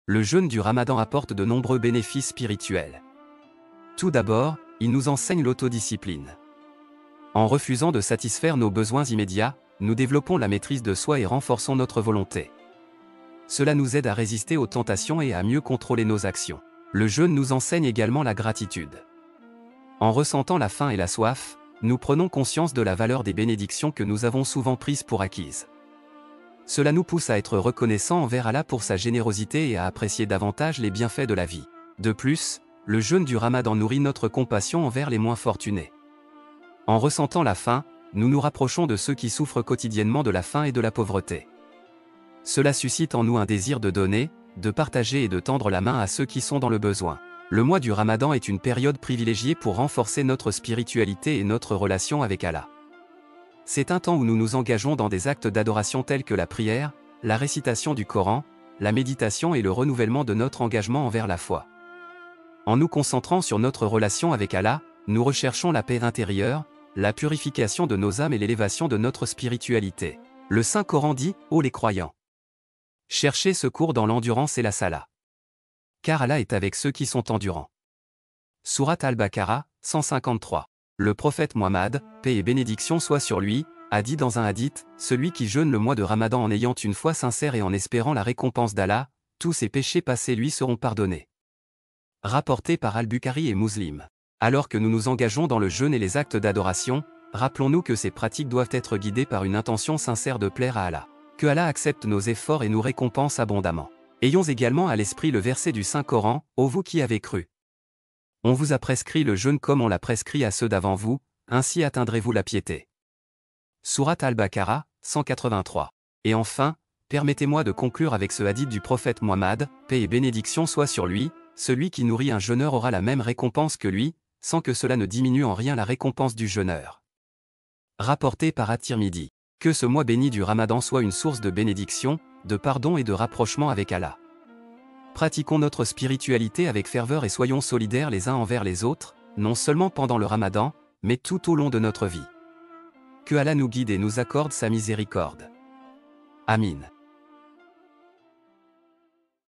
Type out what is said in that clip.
Le jeûne du Ramadan apporte de nombreux bénéfices spirituels. Tout d'abord, il nous enseigne l'autodiscipline. En refusant de satisfaire nos besoins immédiats, nous développons la maîtrise de soi et renforçons notre volonté. Cela nous aide à résister aux tentations et à mieux contrôler nos actions. Le jeûne nous enseigne également la gratitude. En ressentant la faim et la soif, nous prenons conscience de la valeur des bénédictions que nous avons souvent prises pour acquises. Cela nous pousse à être reconnaissants envers Allah pour sa générosité et à apprécier davantage les bienfaits de la vie. De plus, le jeûne du Ramadan nourrit notre compassion envers les moins fortunés. En ressentant la faim, nous nous rapprochons de ceux qui souffrent quotidiennement de la faim et de la pauvreté. Cela suscite en nous un désir de donner, de partager et de tendre la main à ceux qui sont dans le besoin. Le mois du Ramadan est une période privilégiée pour renforcer notre spiritualité et notre relation avec Allah. C'est un temps où nous nous engageons dans des actes d'adoration tels que la prière, la récitation du Coran, la méditation et le renouvellement de notre engagement envers la foi. En nous concentrant sur notre relation avec Allah, nous recherchons la paix intérieure, la purification de nos âmes et l'élévation de notre spiritualité. Le Saint-Coran dit « Ô les croyants ! Cherchez secours dans l'endurance et la salat. Car Allah est avec ceux qui sont endurants. » Sourate Al-Baqarah, 153. Le prophète Muhammad, paix et bénédiction soient sur lui, a dit dans un hadith, « Celui qui jeûne le mois de Ramadan en ayant une foi sincère et en espérant la récompense d'Allah, tous ses péchés passés lui seront pardonnés. » Rapporté par Al-Bukhari et Muslim. Alors que nous nous engageons dans le jeûne et les actes d'adoration, rappelons-nous que ces pratiques doivent être guidées par une intention sincère de plaire à Allah. Que Allah accepte nos efforts et nous récompense abondamment. Ayons également à l'esprit le verset du Saint-Coran, « Ô vous qui avez cru! On vous a prescrit le jeûne comme on l'a prescrit à ceux d'avant vous, ainsi atteindrez-vous la piété. » Sourate Al-Baqarah, 183. Et enfin, permettez-moi de conclure avec ce hadith du prophète Muhammad, paix et bénédiction soient sur lui, celui qui nourrit un jeûneur aura la même récompense que lui, sans que cela ne diminue en rien la récompense du jeûneur. Rapporté par At-Tirmidhi. Que ce mois béni du Ramadan soit une source de bénédiction, de pardon et de rapprochement avec Allah. Pratiquons notre spiritualité avec ferveur et soyons solidaires les uns envers les autres, non seulement pendant le Ramadan, mais tout au long de notre vie. Que Allah nous guide et nous accorde sa miséricorde. Amin.